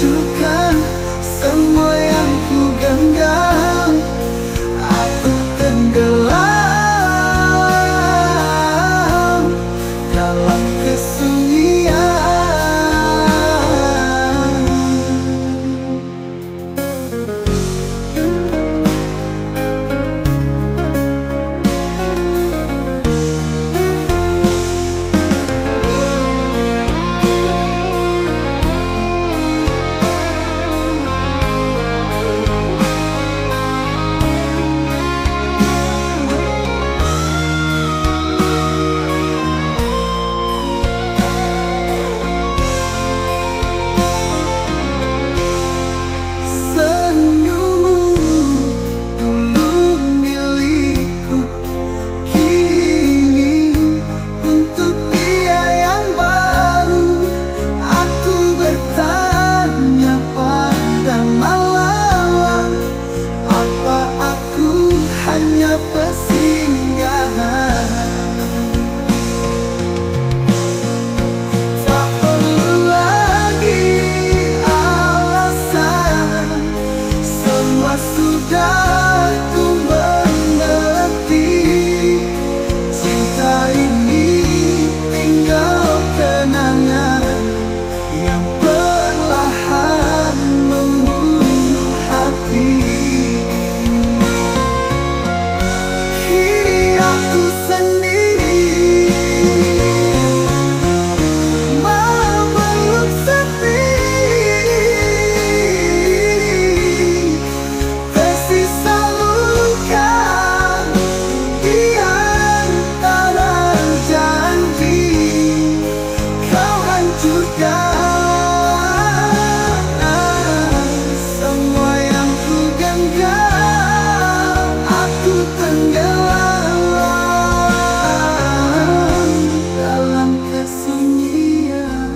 hancurkan semua yang ku genggam. Aku tenggelam dalam kesunyian. Sudah ku mengerti, cinta ini tinggal kenangan yang perlahan membunuh hati. Kini aku sendiri memeluk sepi, tersisa luka di antara janji. Kau hancurkan semua yang ku genggam. Aku tenggelam dalam kesunyian.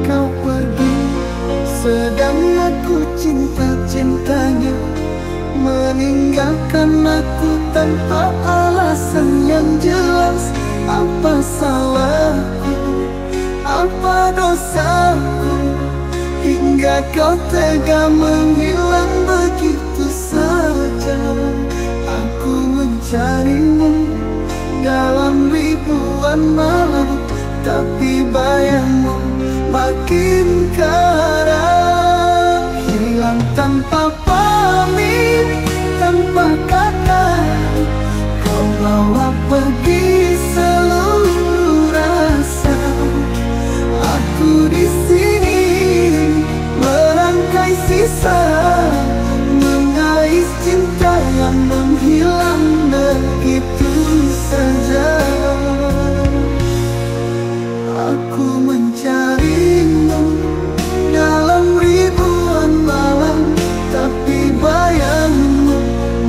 Kau pergi sedang aku cinta-cintanya, meninggalkan aku tanpa alasan yang jelas. Apa salahku, apa dosaku, hingga kau tega menghilang begitu saja. Aku mencarimu dalam ribuan malam, tapi bayangmu makin karam. Hilang tanpa pamit, tanpa kata, kau bawa pergi seluruh rasa. Aku di sini merangkai sisa, mengais cinta yang menghilang begitu saja. Aku mencarimu dalam ribuan malam, tapi bayangmu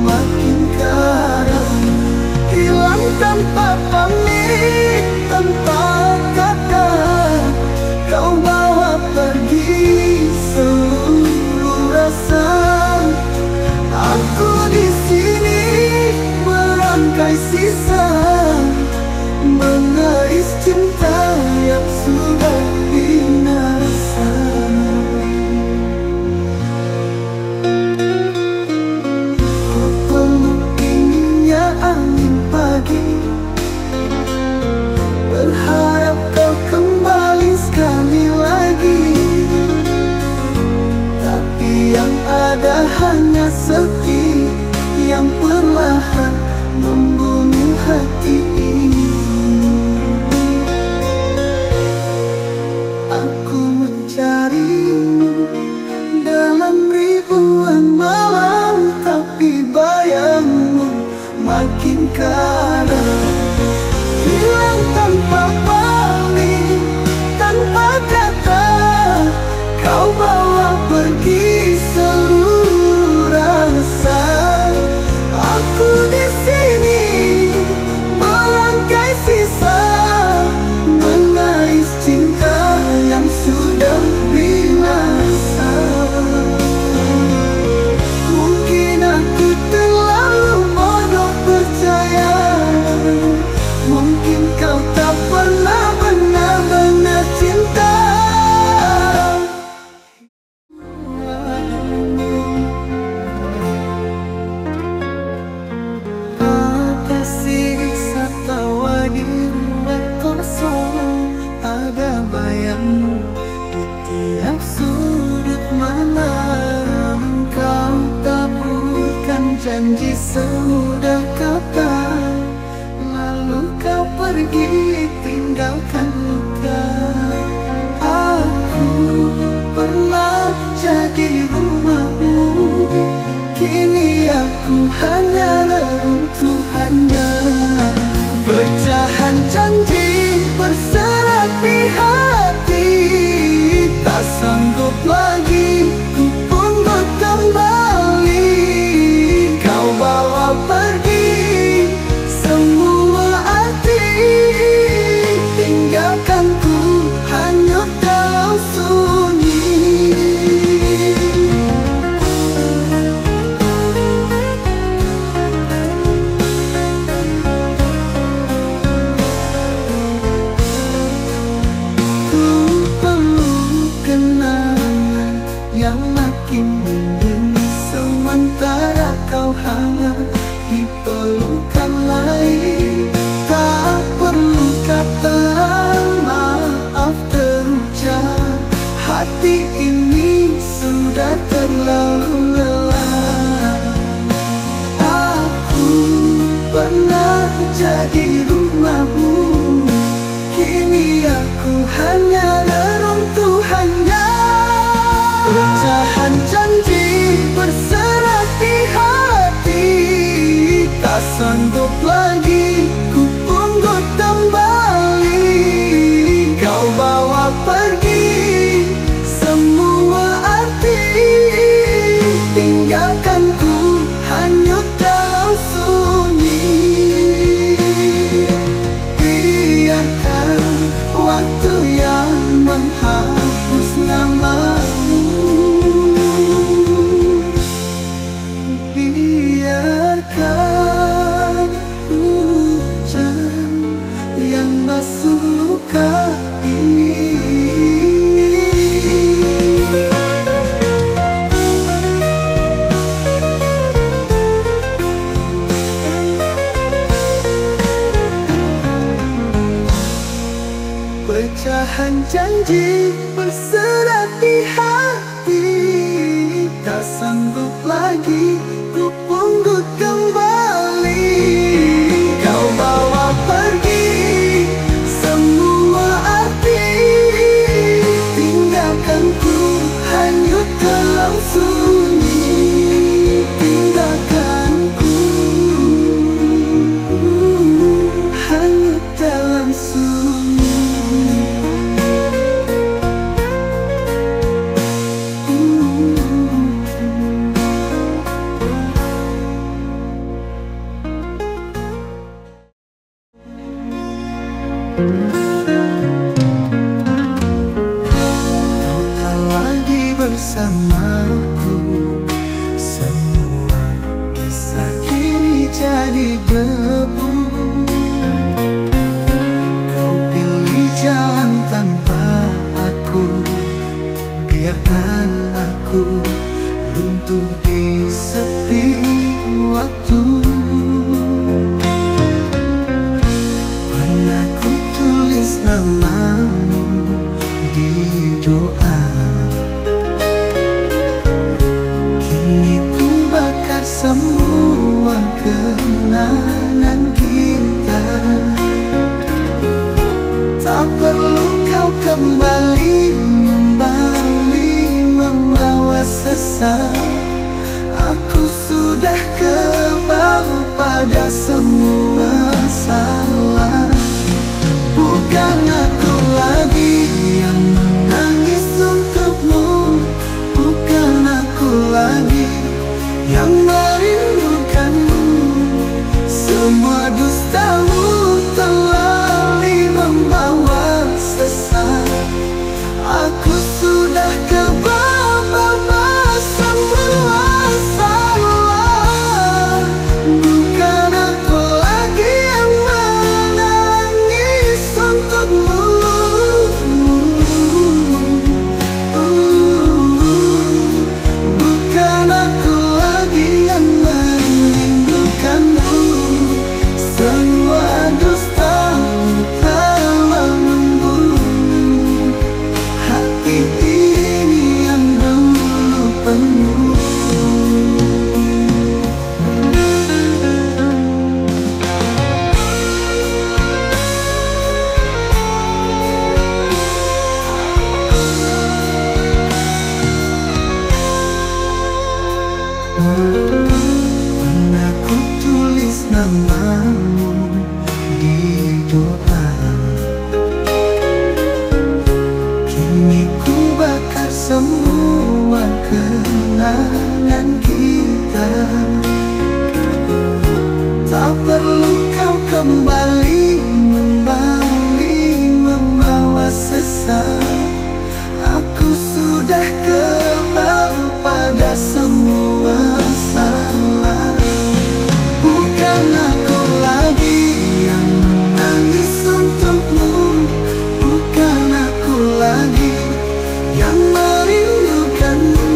makin karam. Hilang tanpa pamit, tanpa kata, kau bawa pergi seluruh rasa. Aku di sini merangkai sisa, mengais cinta yang sudah binasa. Ku peluk dinginnya angin pagi, berharap kau kembali sekali lagi. Tapi yang ada hanya sepi yang perlahan membunuh hati ini. Aku mencarimu dalam ribuan malam, tapi bayangmu makin karam. Hilang tanpa pamit, tanpa kata, kau bawa pergi seluruh rasa. Aku di sini merangkai sisa, mengais cinta yang sudah binasa. Mungkin janji semudah kata, lalu kau pergi tinggalkan luka. Aku pernah jadi rumahmu, kini aku hanya reruntuhannya. Pecahan janji berserapi hati, tak sanggup lagi ku pungut kembali. Kau bawa pergi semua arti, tinggalkan ku hanyut dalam sunyi. Yang makin meninggi, sementara kau hanya di pelukan lain. Tak perlu kata maaf terucap, hati ini sudah terlalu lelah. Aku pernah jadi rumahmu, kini aku hanya reruntuhannya. Pecahan janji berserapi hati, tak sanggup lagi ku pungut kembali. Kau bawa pergi semua arti, tinggalkan ku hanyut dalam sunyi. Biarkan waktu yang menghapus namamu, biarkan hujan yang basuh luka ini. Pecahan janji berserapi hati, tak sanggup lagi ku pungut kembali. Kau bawa pergi semua arti, tinggalkan ku hanyut dalam sunyi. Tinggalkan ku hanyut dalam sunyi. Kau tak lagi bersamaku, semua kisah kini jadi debu. Kau pilih jalan tanpa aku, biarkan aku runtuh di sepi waktu. Pernah ku tulis namamu di doa, kini ku bakar semua kenangan kita. Tak perlu kau kembali membawa sesat. Aku sudah kebal pada semua salah. Bukan aku lagi yang menangis untukmu, bukan aku lagi yang merindukanmu. Semua dustamu telah membawa sesat. Aku sudah kebal semua salah. Bukan aku lagi yang menangis untukmu, bukan aku lagi yang merindukanmu. namamu di doa. Kini ku bakar semua kenangan kita. Tak perlu kau kembali membawa sesat. Aku sudah kebal pada semua salah. Bukan aku lagi yang menangis untukmu, bukan aku lagi yang merindukanmu.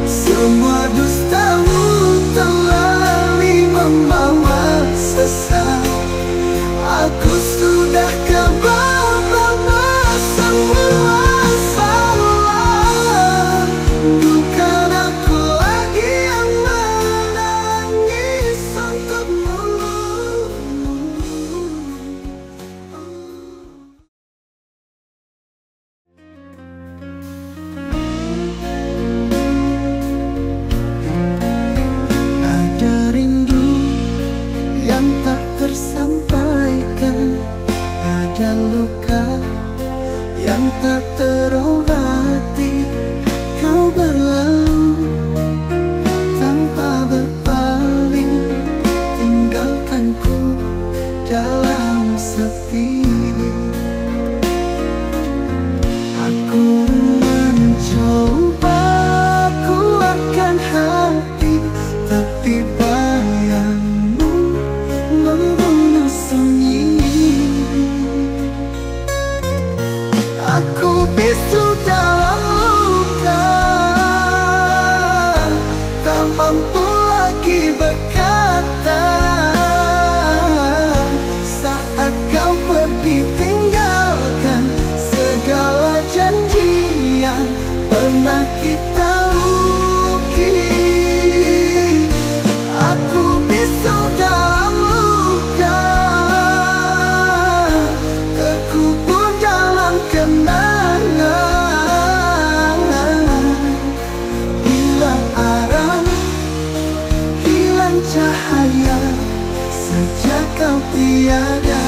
Semua dustamu telah membawa sesat. Aku sudah kebal pada semua salah. Bukan aku lagi yang menangis untukmu. Ada rindu yang tak tersampaikan, ada luka yang tak terobati. Kau berlalu tanpa berpaling, tinggalkanku dalam sepi. Aku mencoba kuatkan hati, tapi bayangmu membunuh sunyi. Aku bisu dalam luka, tak mampu lagi berkata. Saat kau pergi tinggalkan segala janji yang pernah kita lukis. Aku bisu dalam luka, terkubur dalam kenangan. Hilang arah, hilang cahaya sejak kau tiada.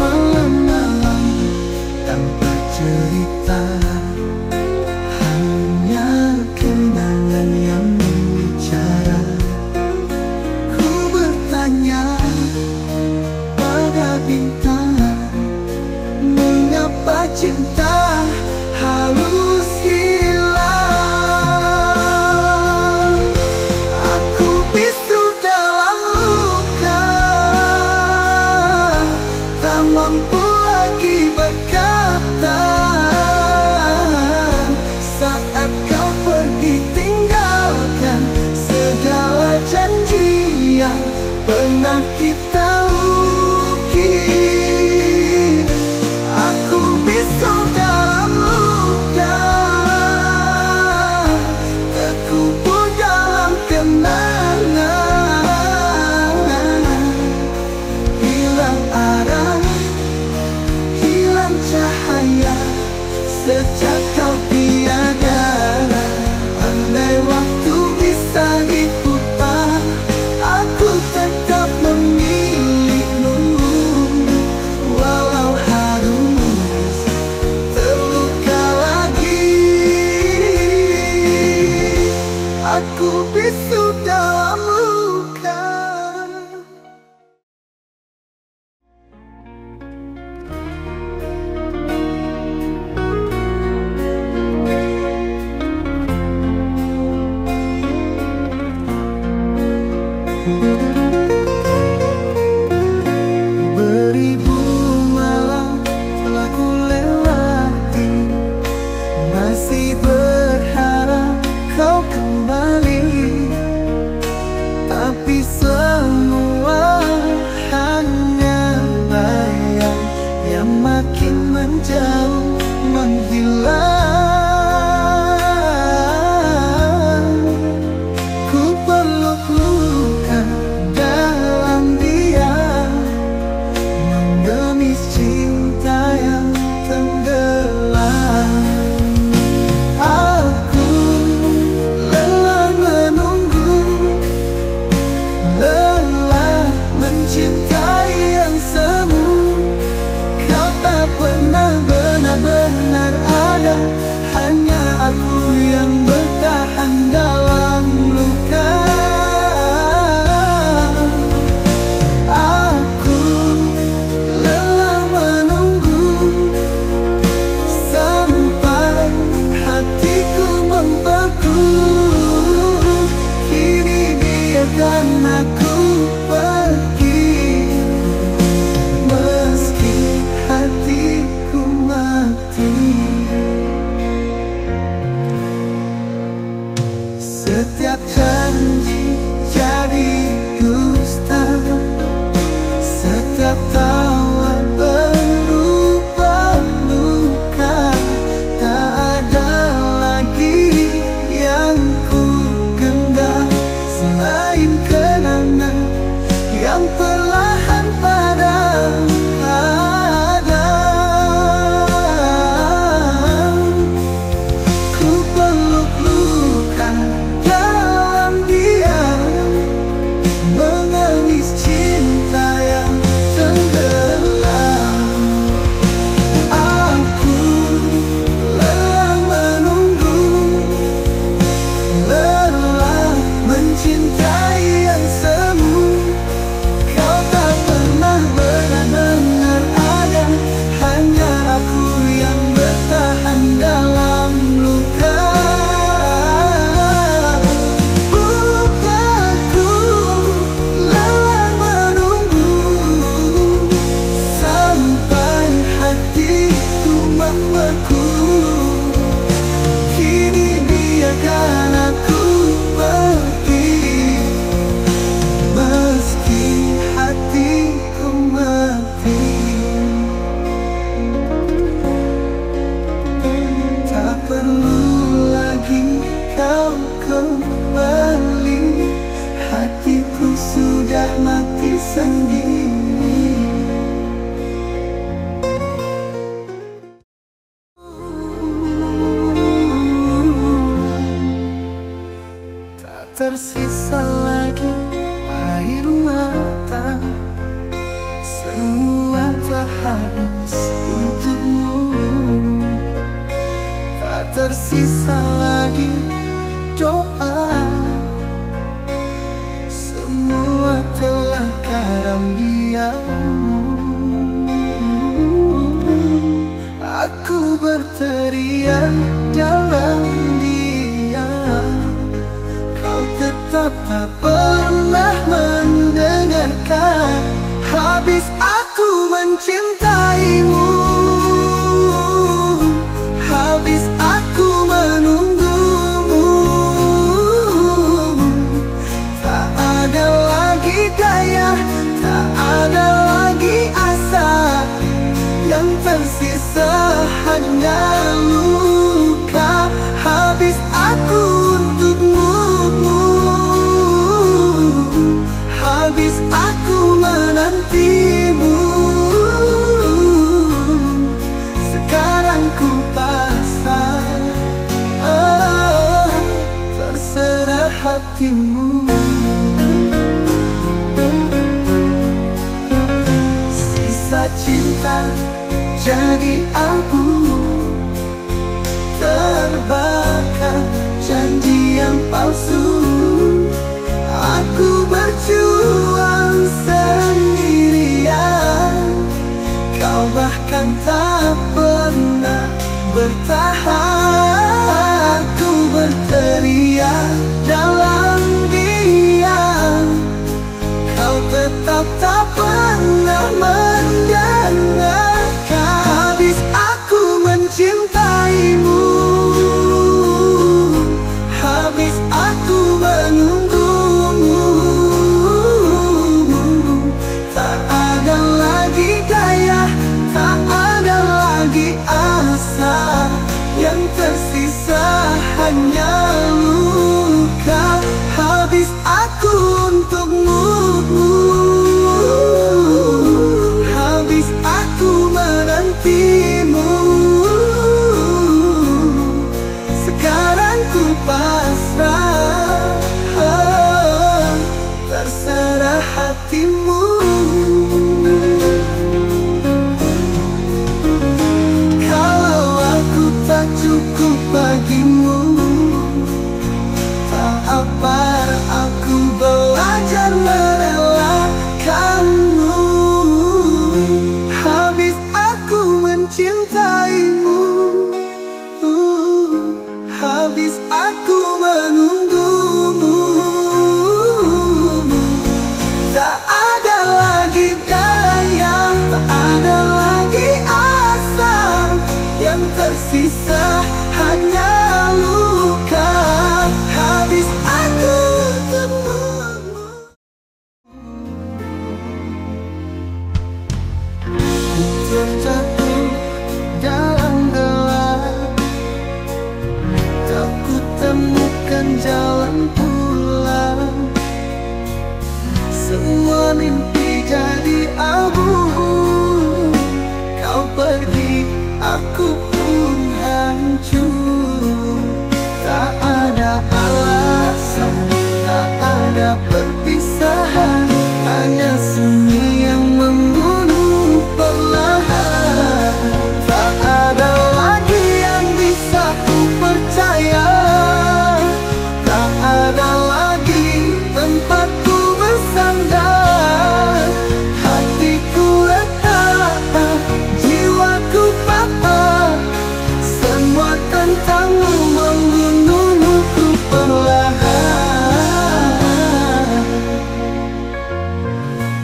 Malam-malam tanpa cerita, hanya kenangan yang bicara. Ku bertanya pada bintang, mengapa cinta harus hilang? Aku bisu dalam luka, tak mampu lagi berkata. Saat kau pergi tinggalkan segala janji yang pernah kita lukis. Aku bisu dalam luka, terkubur dalam kenangan. Hilang arah, hilang cahaya sejak kau tiada. Andai waktu bisa diputar, aku tetap memilihmu. Walau harus terluka lagi, aku bisu dalam luka. hilang. Ku peluk luka dalam diam, mengemis cinta yang tenggelam. Aku lelah menunggu, lelah mencintai yang semu. Kau tak pernah benar-benar ada, hanya aku yang bertahan dalam luka. Aku lelah menunggu sampai hatiku membeku. Kini biarkan aku pergi, meski hatiku mati. Setiap janji jadi dusta, setiap tawa berubah luka. Tak ada lagi yang ku genggam selain kenangan yang perlahan padam. Ku peluk luka dalam diam, menangis cinta yang tenggelam. Aku lelah menunggu, lelah mencintai yang semu. Kau tak pernah benar-benar ada, hanya aku yang bertahan dalam luka. Lukaku lelah menunggu sampai hatiku membeku. Kini biarkan aku pergi, meski hatiku mati. Tak perlu lagi kau kembali, hatiku sudah mati sendiri. Tak tersisa lagi air mata, semua telah habis untukmu. Tak tersisa lagi doa, semua telah karam diam. Aku berteriak dalam diam, kau tetap tak pernah mendengarkan. Habis aku mencintaimu, habis aku menunggumu. Tak ada lagi daya, tak ada lagi asa, yang tersisa hanya luka. Habis aku untukmu, habis aku menantimu. Sekarang ku pasrah, terserah hatimu. Sisa cinta jadi abu, terbakar janji yang palsu. Aku berjuang sendirian, kau bahkan tak pernah bertahan. Aku berteriak dalam diam, kau tetap tak pernah mendengarkan. Habis aku mencintaimu, habis aku menunggumu. Tak ada lagi daya, tak ada lagi asa, tersisa hanya luka. Habis aku temumu, terjatuh dalam gelap, tak ku temukan jalan pulang. Semua mimpi jadi abu, kau pergi, aku pun hancur. Tak ada alasan, tak ada perpisahan, hanya sunyi yang membunuh perlahan. Tak ada lagi yang bisa ku percaya, tak ada lagi tempat ku bersandar. Hatiku retak, jiwaku patah, semua tentangmu membunuhku perlahan.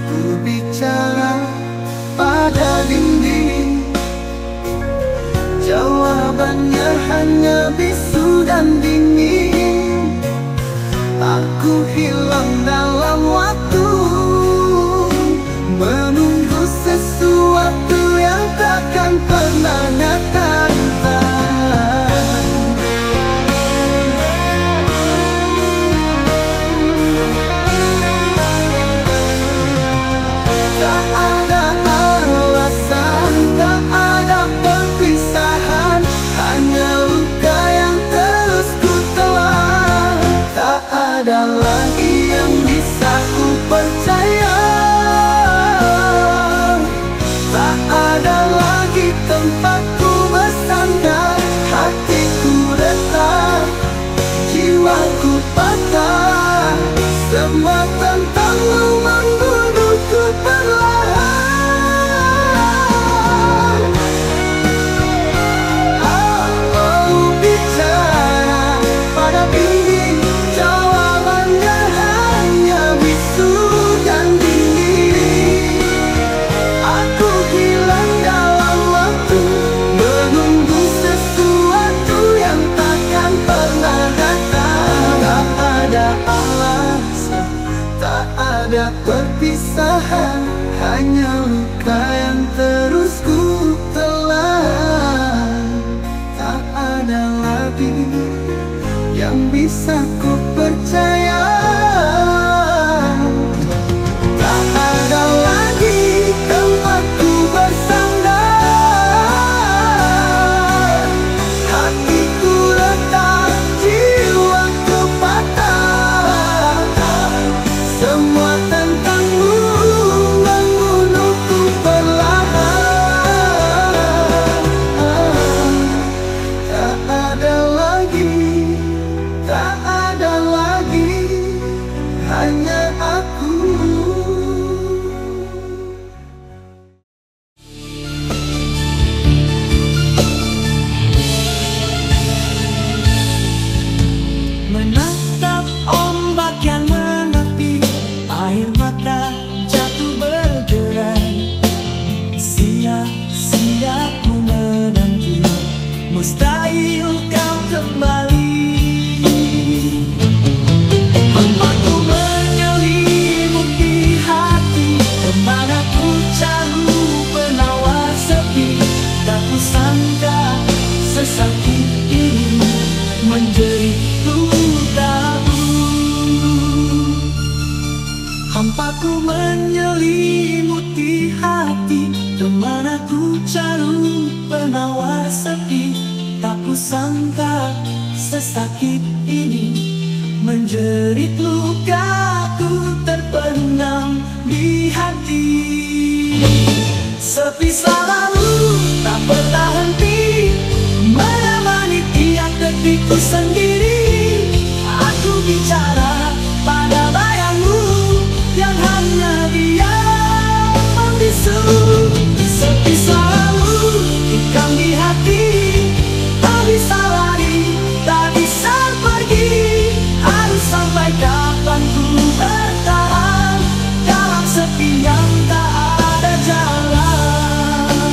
Ku bicara pada dinding, jawabannya hanya bisu dan dingin. Aku hilang dalam waktu, menunggu sesuatu yang takkan pernah datang. Tak ada alasan, tak ada perpisahan, hanya luka yang terus ku telan. Tak ada lagi yang bisa ku percaya, tak ada lagi tempat ku bersandar. Hatiku retak, jiwaku patah, semua tentangmu membunuhku perlahan. Aku bicara pada dinding, jawabannya hanya bisu dan dingin. Aku hilang dalam waktu, menunggu sesuatu yang takkan pernah datang. Tak ada alasan, tak ada perpisahan, hanya luka yang terus ku telan. Tak ada lagi yang bisa ku percaya, tak ada lagi tempat ku bersandar. Hatiku retak, jiwaku patah, semua tentangmu membunuhku perlahan. Tak ada lagi, tak ada lagi, hanya aku. Menatap ombak yang menepi, air mata jatuh berderai. Sia-sia ku menanti, mustahil kau kembali. Hambaku menyelimuti hati, kemana ku cari penawar sepi. Tak kusangka sesakit ini menjerit lukaku. Hampaku menyelimuti hati, kemana ku cari penawar sepi. Tak kusangka sesakit ini menjerit lukaku terpendam di hati. Sepi selalu tak berhenti menemani tiap detikku sendiri. Aku bicara pada bayangmu yang hanya diam membisu. Sepi selalu ikam di hati, tak bisa lari, tak bisa pergi. Harus sampai kapan ku bertahan dalam sepi yang tak ada jalan.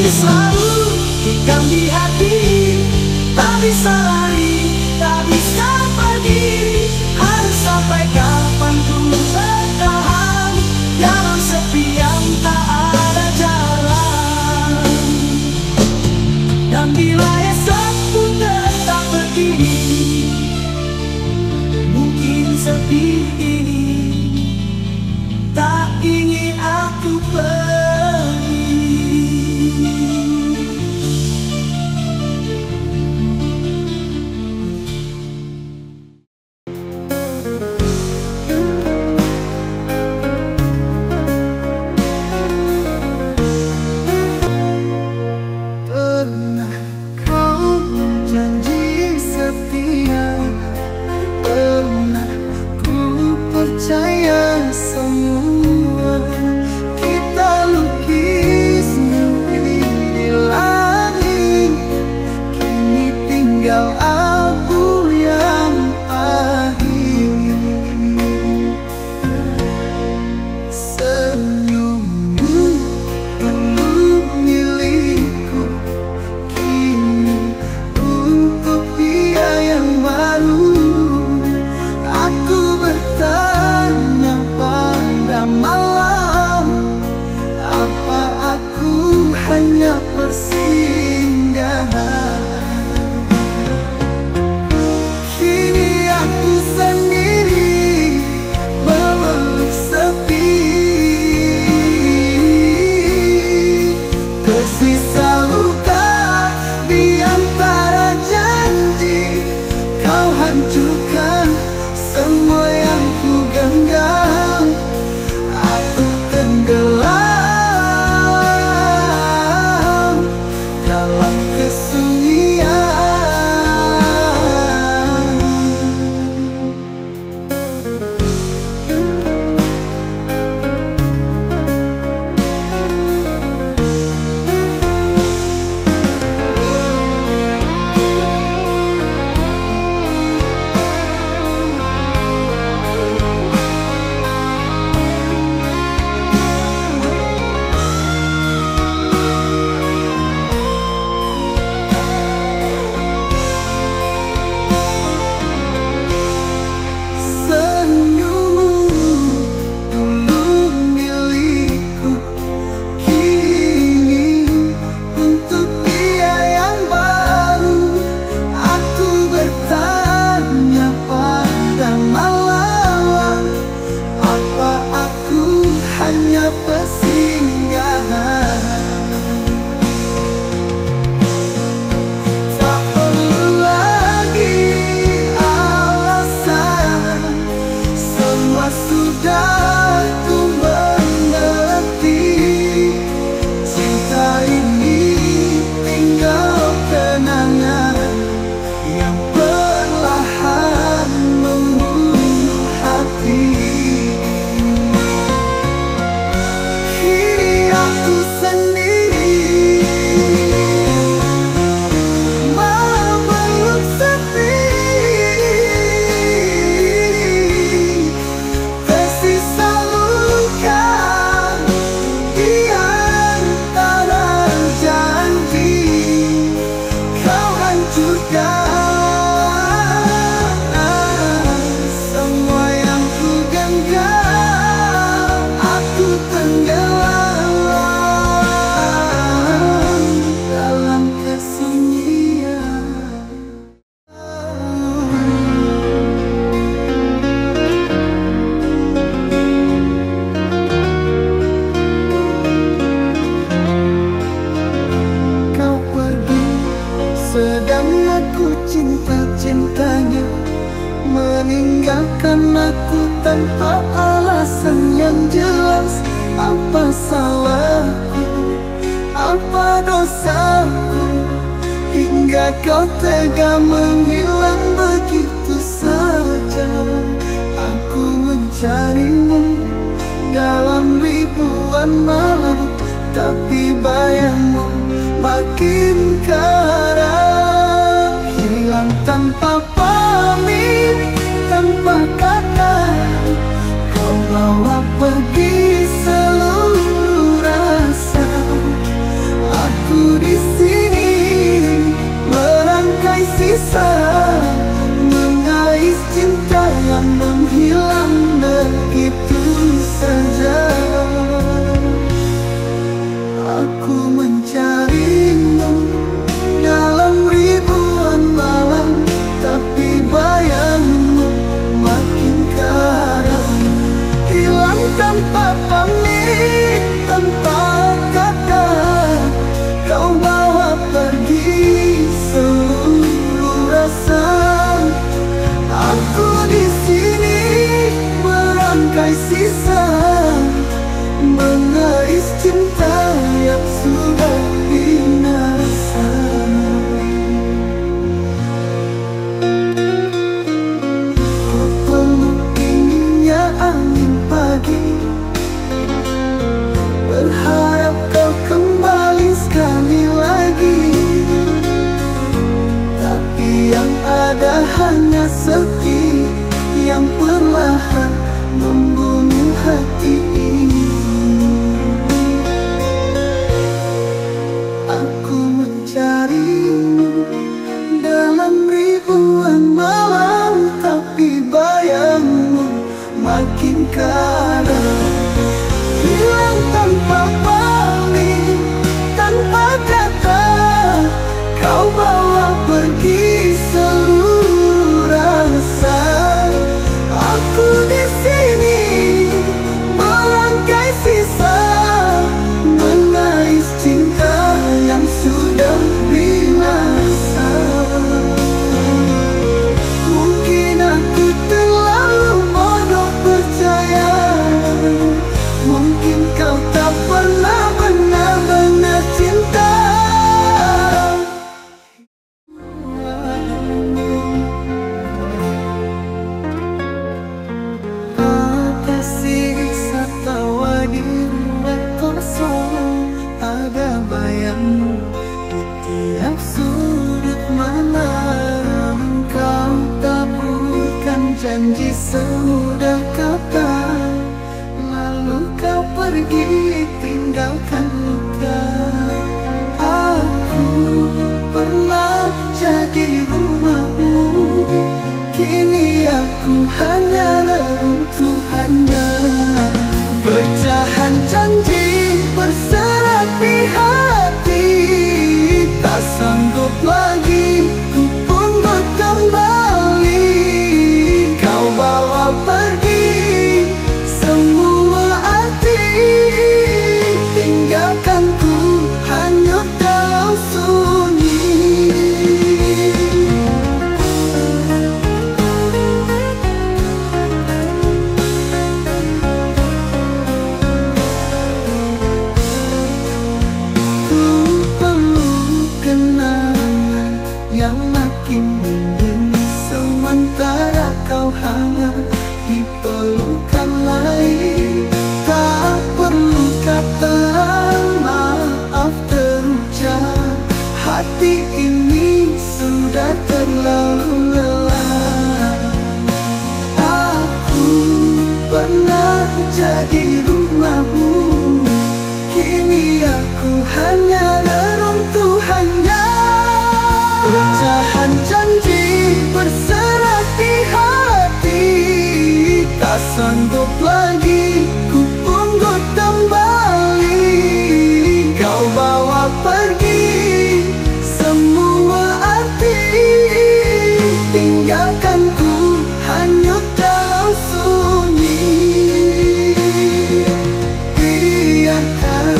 selalu ikam di hati, tak bisa lari, tak bisa pergi. Harus sampai kapan ku bertahan dalam sepi yang tak ada jalan. Dan bila esok pun tetap begini, mungkin sepi ini tak ingin aku pergi. Pernah kau janji setia, pernah ku percaya semua. Kita lukis mimpi di langit, kini tinggal abu yang pahit. Senyummu dulu milikku, kini untuk dia yang baru. Aku bertanya pada malam, apa aku hanya persinggahan? Kini aku sendiri memeluk sepi, tersisa luka di antara janji. Kau hancurkan semua yang ku genggam, aku tenggelam dalam kesunyian. Senyummu dulu milikku, kini untuk dia yang baru. Aku bertanya pada malam, apa aku hanya persinggahan? Tak perlu lagi alasan, semua sudah ku mengerti. Cinta ini tinggal kenangan yang perlahan membunuh hati. Kini aku sendiri memeluk sepi, tersisa luka di antara janji. Kau hancurkan semua yang ku genggam, aku tenggelam dalam kesunyian. Kau pergi sedang aku cinta-cintanya, meninggalkan aku tanpa alasan yang jelas. Apa salahku, apa dosaku, hingga kau tega menghilang begitu saja. Aku mencarimu dalam ribuan malam, tapi bayangmu makin karam. Hilang tanpa pamit, tanpa kata, kau bawa pergi seluruh rasa. Aku tanpa kata. Kau bawa pergi seluruh rasa. Aku di sini merangkai sisa, mengais cinta yang sudah binasa. Ku peluk dinginnya angin pagi, berharap kau kembali sekali lagi. Tapi yang ada hanya sepi yang perlahan membunuh hati ini. Aku mencarimu dalam ribuan malam, tapi bayangmu makin karam. Hilang tanpa pamit, tanpa kata. Kau bawa pergi seluruh rasa. Aku di sini merangkai sisa, mengais cinta yang sudah binasa. Mungkin aku terlalu bodoh percaya, mungkin kau tak pernah benar-benar cinta. Ada sisa tawa di ruang kosong, ada bayangmu di tiap sudut malam. Kau taburkan janji semudah kata, lalu kau pergi tinggalkan luka. Aku pernah jadi rumahmu, kini aku hanya reruntuhannya. Pecahan janji berserapi hati, tak sanggup lagi ku pungut kembali. Kau bawa pergi semua arti, tinggalkan ku hanyut dalam sunyi. Ku perlu kenangan yang makin dingin, sementara kau hangat di pelukan lain. Tak perlu kata maaf terucap, hati ini sudah terlalu lelah. Aku pernah jadi rumahmu, kini aku hanya reruntuhannya. Pecahan janji berserapi hati, tak sanggup lagi ku pungut kembali. Kau bawa pergi semua arti, tinggalkan ku hanyut dalam sunyi. Biarkan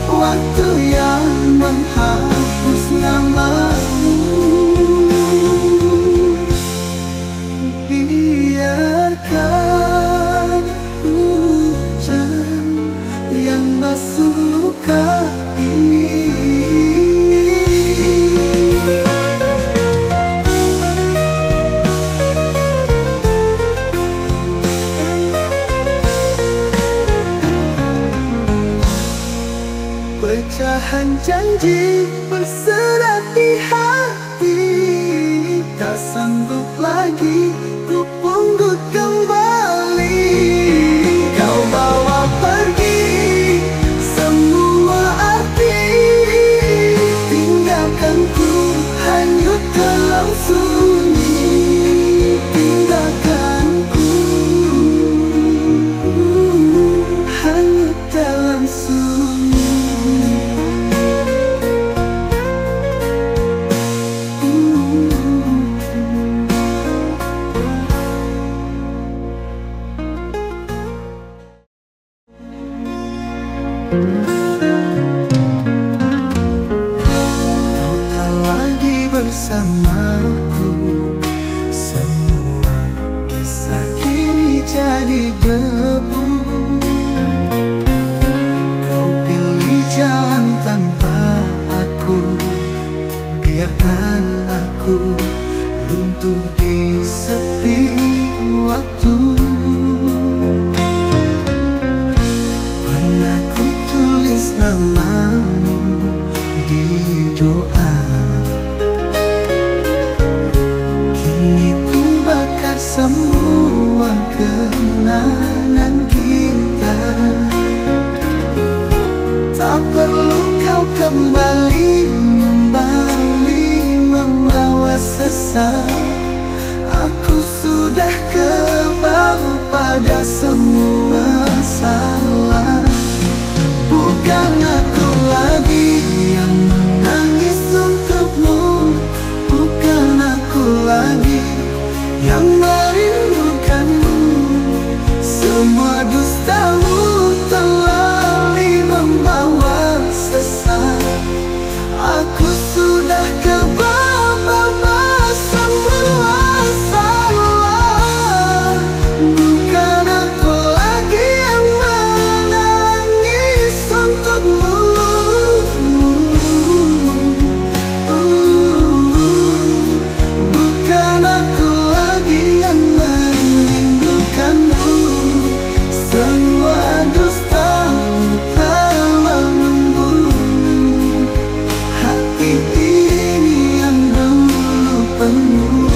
waktu yang menghapus namamu, biarkan hujan yang basuh luka ini. Pecahan janji berserapi hati, tak sanggup lagi ku pungut kembali. Kau bawa pergi semua arti, tinggalkan ku hanyut dalam sunyi. Tinggalkan ku hanyut dalam sunyi. bersamaku. Semua kisah kini jadi debu. Kau pilih jalan tanpa aku, biarkan aku runtuh di sepi waktu. Pernah ku tulis namamu di doa, kini ku bakar semua kenangan kita. Tak perlu kau kembali membawa sesal. Aku sudah kebal pada semua salah. Bukan aku lagi yang menangis untukmu, bukan aku lagi yang merindukanmu. Semua dustamu telah membawa sesal. Aku sudah kebal semua salah. Bukan aku lagi yang menangis untukmu. Bukan aku lagi yang merindukanmu. Semua dustamu telah membunuh hati ini yang dulu penuh.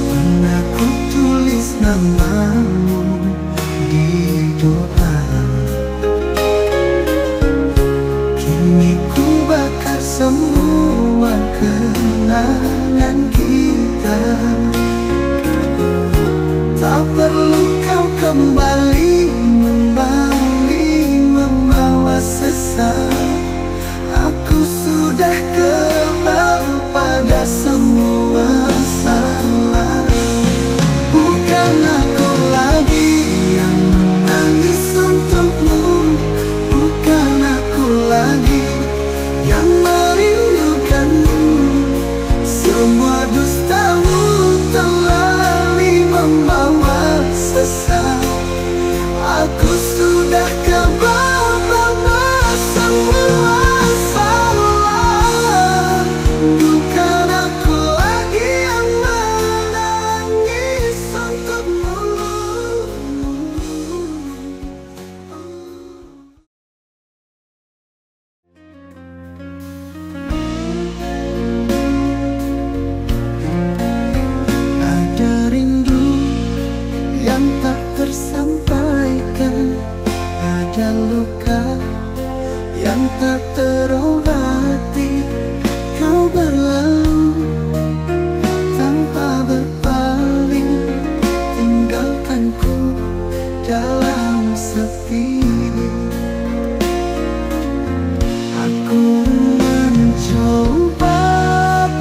Pernah ku tulis namamu di doa, kini ku bakar semua kenangan kita. Tak perlu kau kembali membawa sesal. Aku sudah kebal pada semua salah. Bukan aku lagi yang menangis untukmu, bukan aku lagi yang merindukanmu. Semua dustamu telah membawa sesal. Aku sudah kebal semua salah. Bukan aku lagi yang menangis untukmu. Ada rindu yang tak tersampaikan, ada luka yang tak terobati. Kau berlalu tanpa berpaling, tinggalkanku dalam sepi. Aku mencoba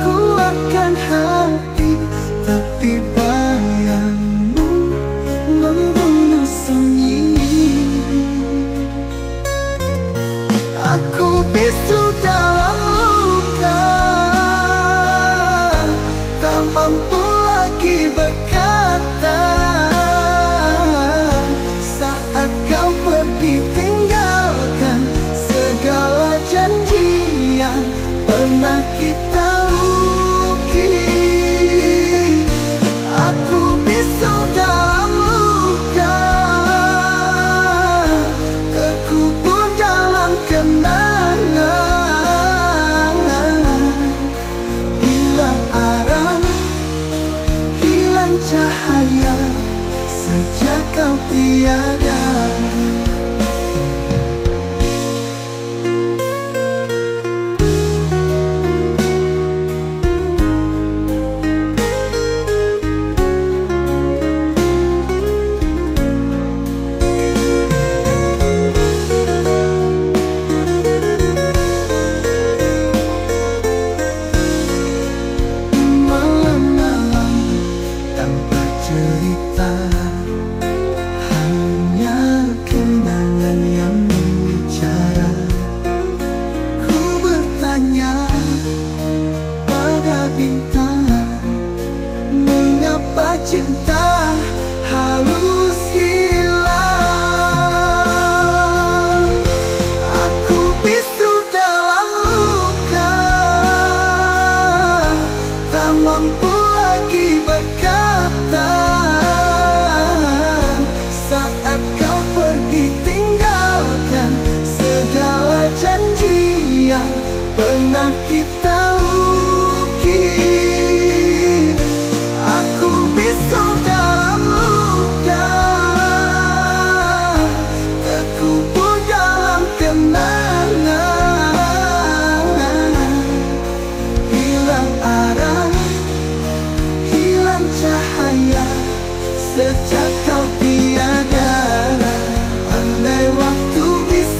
kuatkan hati, tapi bayangmu membunuh sunyi. Aku bisu dalam luka, tak mampu lagi berkata. Saat kau pergi tinggalkan segala janji yang pernah kita ukir. Aku bisu dalam luka, terkubur dalam kenangan. Hilang arah, hilang cahaya sejak kau tiada.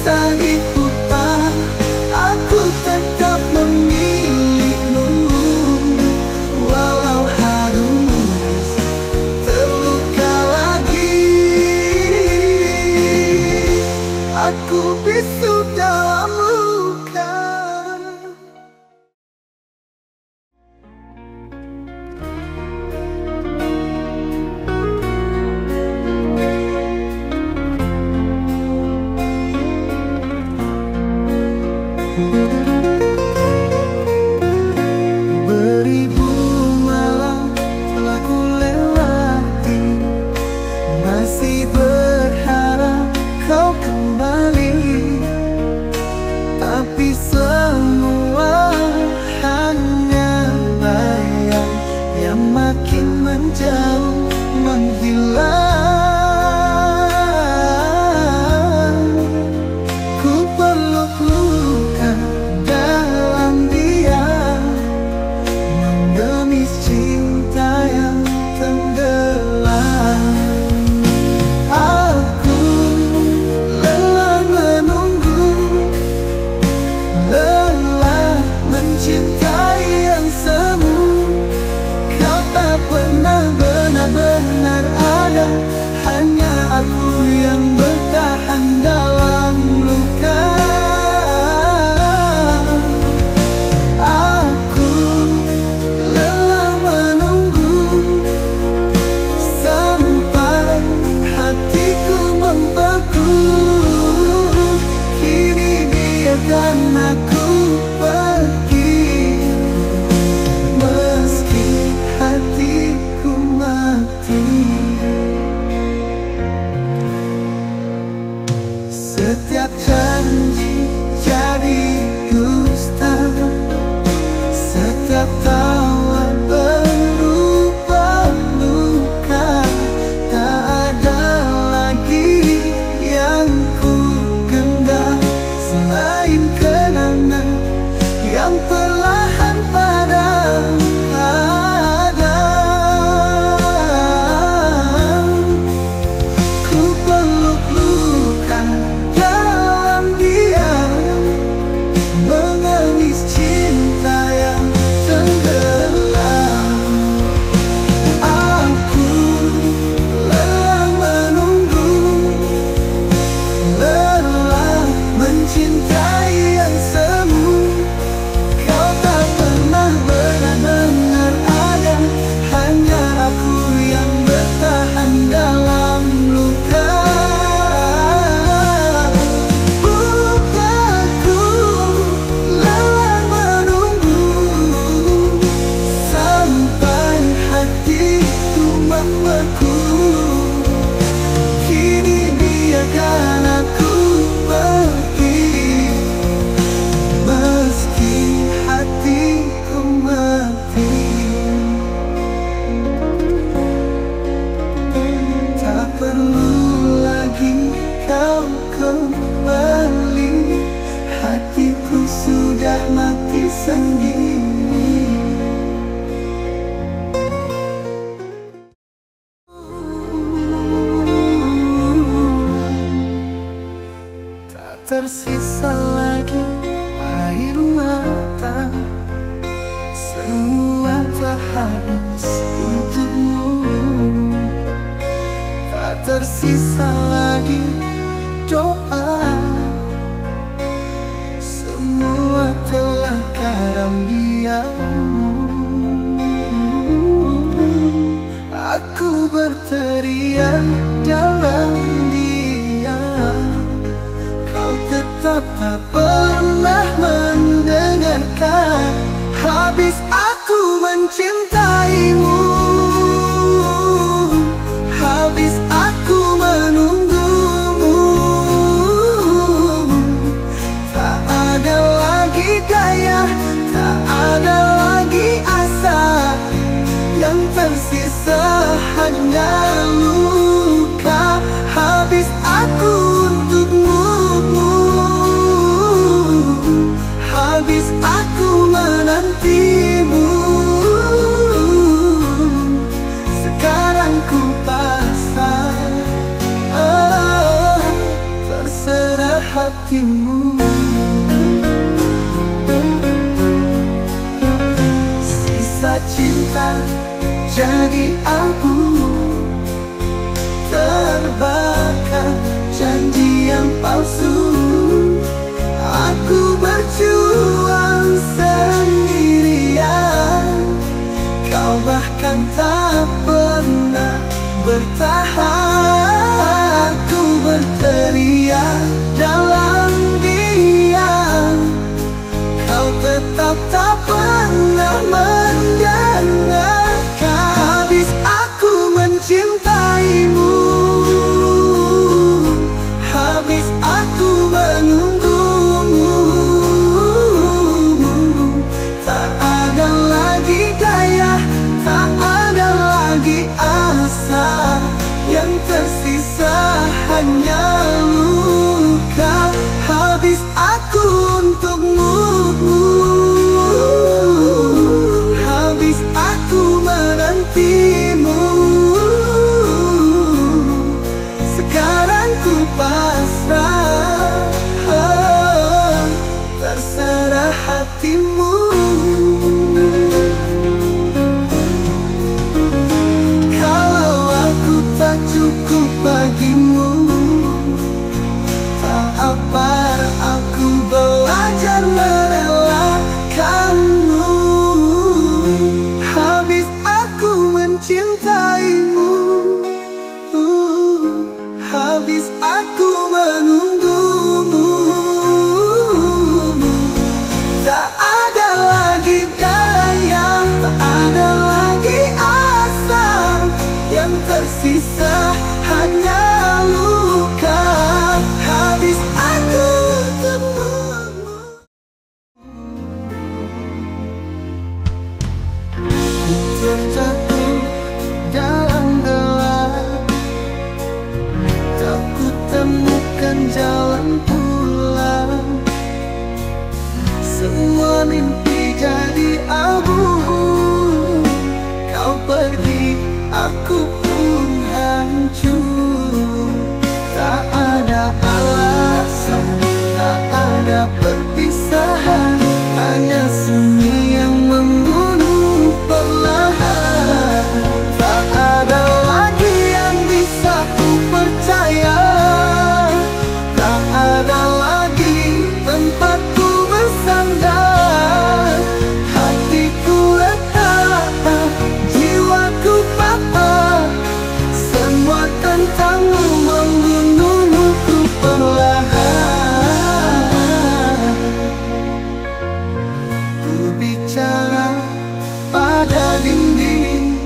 cinta di hutan, aku tetap memilihmu. Walau harus terluka lagi, aku bisu dalam luka. Beribu malam telah ku lewati, masih berharap kau kembali. Tapi semua hanya bayang yang makin menjauh, menghilang. Ku peluk luka dalam diam, mengemis cinta yang tenggelam. Aku lelah menunggu, lelah mencintai yang semu. Kau tak pernah benar-benar ada, hanya aku yang bertahan dalam luka. Aku lelah menunggu sampai hatiku membeku. Kini biarkan aku pergi, meski hatiku mati. Setiap janji jadi dusta, setiap tawa berubah luka. Tak ada lagi yang ku genggam selain kenangan yang perlahan padam. Ku peluk luka dalam diam, menangis cinta yang tenggelam. Aku lelah menunggu, lelah mencintai yang semu. Kau tak pernah benar-benar ada, hanya aku yang bertahan dalam luka. Lukaku lelah menunggu sampai hatiku membeku. Kini biarkan aku pergi, meski hatiku mati. Tak perlu lagi kau kembali, hatiku sudah mati sendiri. Tak tersisa lagi air mata, semua telah habis untukmu. Tak tersisa lagi doa, semua telah karam diam. Aku berteriak dalam diam, kau tetap tak pernah mendengarkan. Habis aku mencintaimu, habis aku menunggumu. Tak ada lagi daya, tak ada lagi asa, yang tersisa hanya luka. Habis aku untukmu, habis aku menantimu. Sekarang ku pasrah, terserah hati. hatimu. Sisa cinta jadi abu, terbakar janji yang palsu. Aku berjuang sendirian, kau bahkan tak pernah bertahan. Aku berteriak dalam diam, kau tetap tak pernah mendengarkan. Habis aku mencintaimu, habis aku menunggumu. Tak ada lagi daya, tak ada lagi asa. Yang tersisa hanya luka. Habis aku untukmu, habis aku menantimu. Sekarang ku pasrah, terserah hatimu. Kalau aku tak cukup bagimu, tak apa, aku belajar merelakanmu. Habis aku mencintaimu, habis aku menunggumu. Tak ada lagi daya, tak ada lagi asa. Yang tersisa hanya luka. Habis aku untukmu. Terjatuh dalam gelap, tak kutemukan jalan pulang. Semua mimpi jadi abu, kau pergi, aku pun hancur. Tak ada alasan, tak ada perpisahan, hanya sunyi yang membunuh perlahan. Tak ada lagi yang bisa ku percaya, tak ada lagi tempatku bersandar. Hatiku retak, jiwaku patah, semua tentangmu membunuhku perlahan. Ku bicara pada dinding,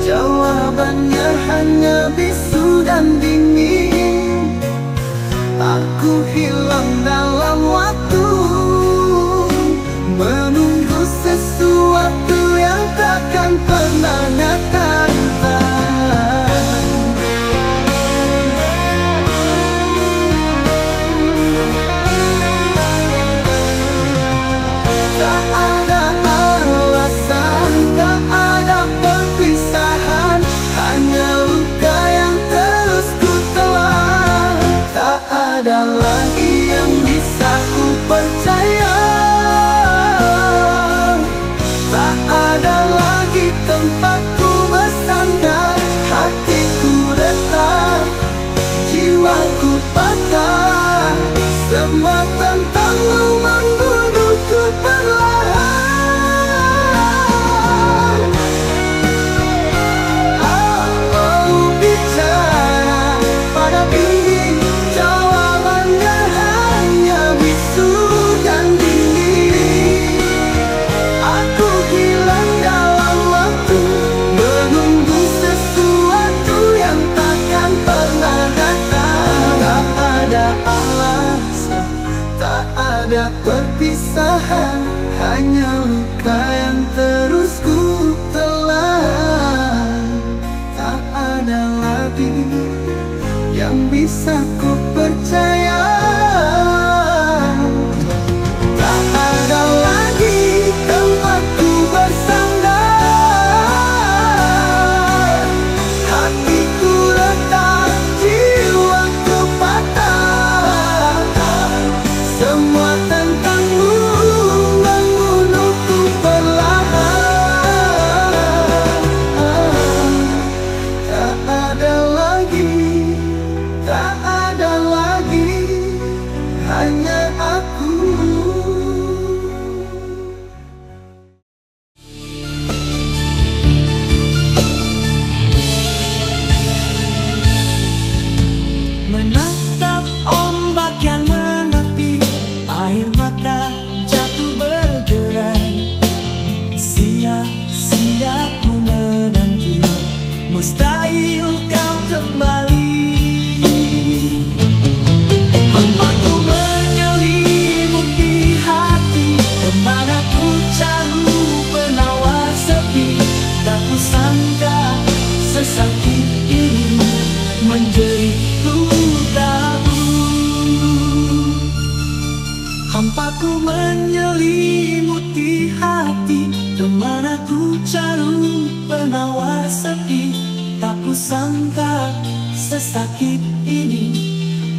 jawabannya hanya bisu dan dingin. Aku hilang dalam waktu, menunggu sesuatu yang takkan pernah datang. Tak ada alasan, tak ada perpisahan, hanya luka yang terus ku telan. Tak ada lagi yang bisa ku percaya, tak ada lagi tempatku bersandar. Hatiku retak, jiwaku patah, semua tentangmu membunuhku perlahan. Aku bicara pada dinding, jawabannya hanya bisu dan dingin. Aku hilang dalam waktu, menunggu sesuatu yang takkan pernah datang. Tak ada alasan, tak ada perpisahan, hanya luka yang terus ku telan. Tak ada lagi yang bisa ku percaya, tak ada lagi tempatku bersandar. Hatiku retak, jiwaku patah, Hampaku menyelimuti hati, kemana ku cari penawar sepi. Tak kusangka sesakit ini,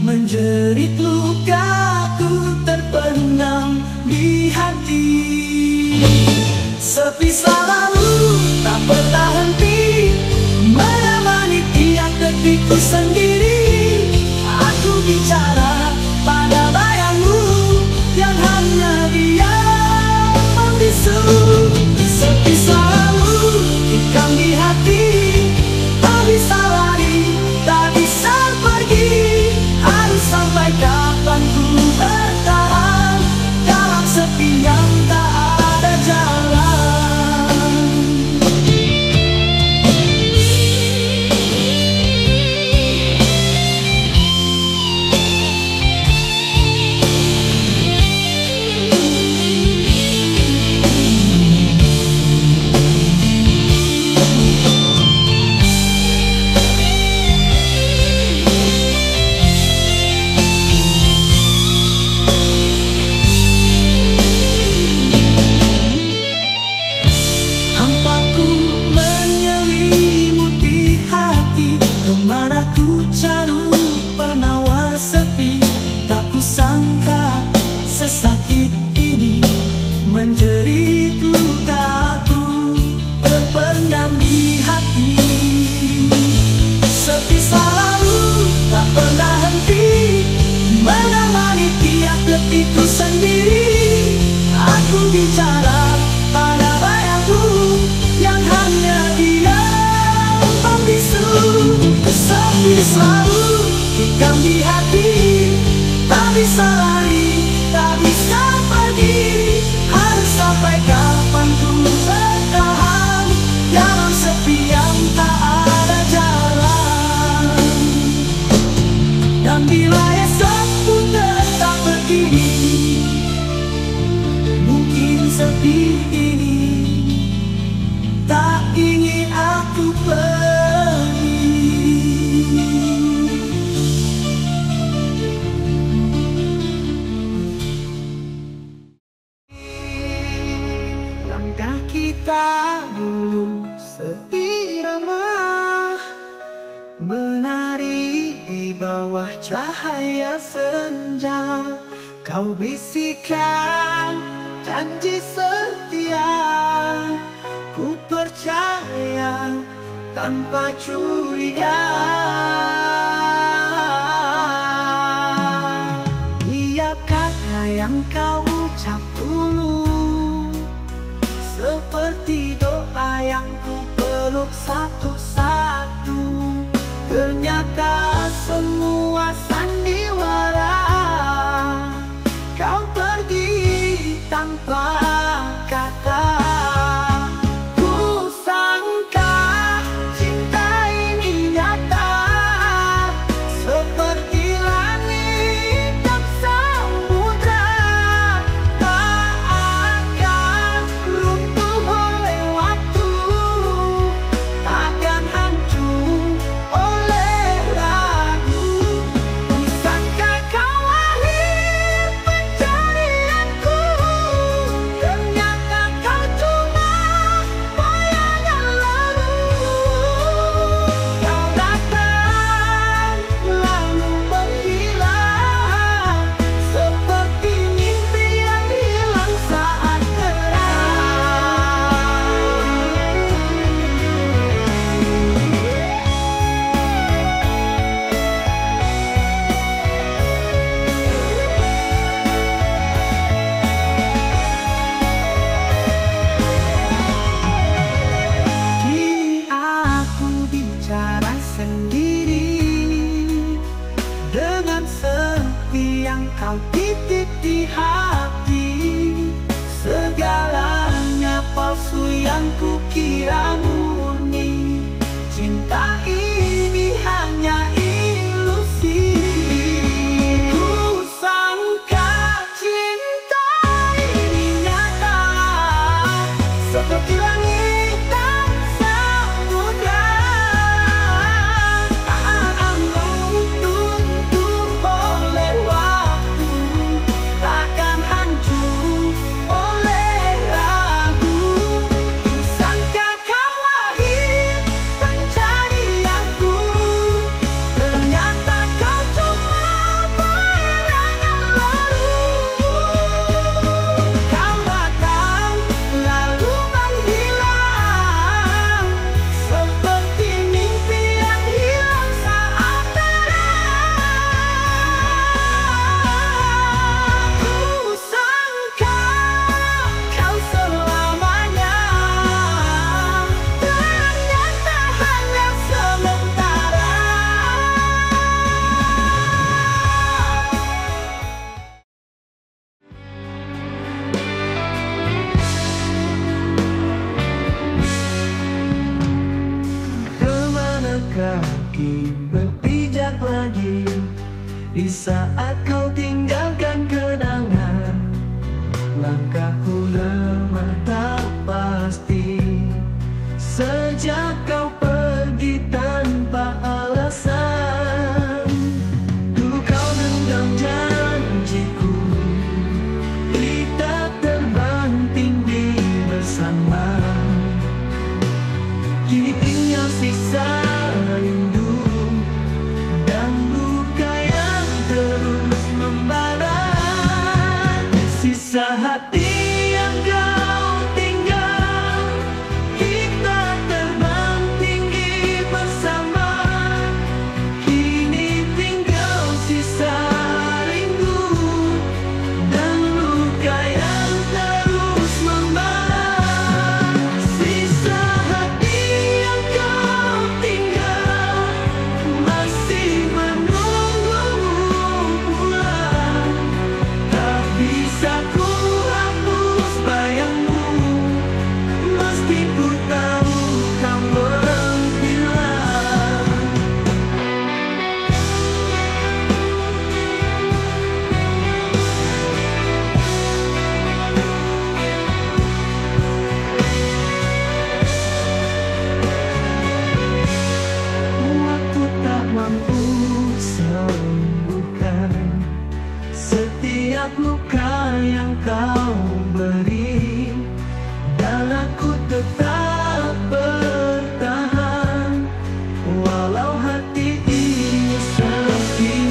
menjerit lukaku terpendam di hati. Sepi selalu tak pernah henti, menemani tiap detikku sendiri. Aku bicara pada bayangmu yang hanya diam membisu. Sepi selalu hingga di hati, tak bisa lari, tak bisa pergi. Harus sampai kapan ku bertahan dalam sepi yang tak ada jalan. Kemana ku cari penawar sepi, tak kusangka sesakit ini, menjerit lukaku terpendam di hati. Sepi selalu tak pernah henti, menemani tiap detikku sendiri. Aku bicara pada bayangmu yang hanya diam membisu. Sepi selalu hingga di hati, tak bisa lari, tak bisa pergi. Harus sampai kapan ku bertahan dalam sepi yang tak ada jalan. Dan bila esok pun tetap begini, mungkin sepi ini tak ingin aku pergi. Langkah kita dulu seirama, menari di bawah cahaya senja. Kau bisikan janji setia, ku percaya tanpa curiga. Tiap kata yang kau ucap dulu, seperti doa yang ku peluk satu-satu. Ternyata semua sandiwara, kau pergi tanpa kata. Ku sangka cinta ini nyata, seperti langit dan samudra. Tak akan runtuh oleh waktu, takkan hancur oleh ragu. Disangka kau akhir pencarianku, ternyata kau cuma bayangan lalu. Kau datang lalu menghilang, seperti mimpi yang hilang saat kini aku bicara sendiri, dengan sepi yang kau titip di hati. Segalanya palsu yang kukira murni, cinta ini hanya ilusi. Ku sangka cinta ini nyata, seperti langit dan samudra. Tak akan runtuh oleh waktu, takkan setiap luka yang kau beri, dan aku tetap bertahan walau hati ini sepi.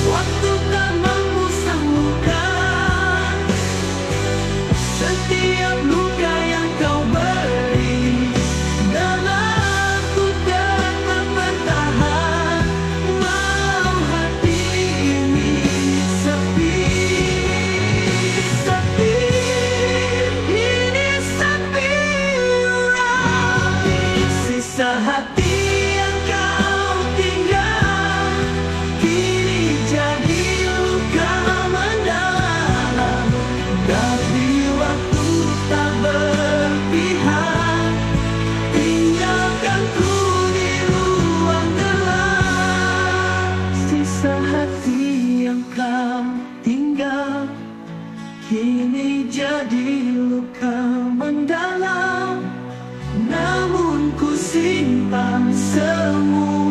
Waktu tak mampu sembuhkan setiap luka yang kau beri, dan aku tetap bertahan walau hati ini sepi. Sepi, ini sepi orang. Sisa hati yang kau tinggal kini jadi luka mendalam. Tapi waktu tak berpihak, tinggalkanku di ruang gelap. Sisa hati yang kau tinggal kini jadi luka mendalam. Namun ku simpan semua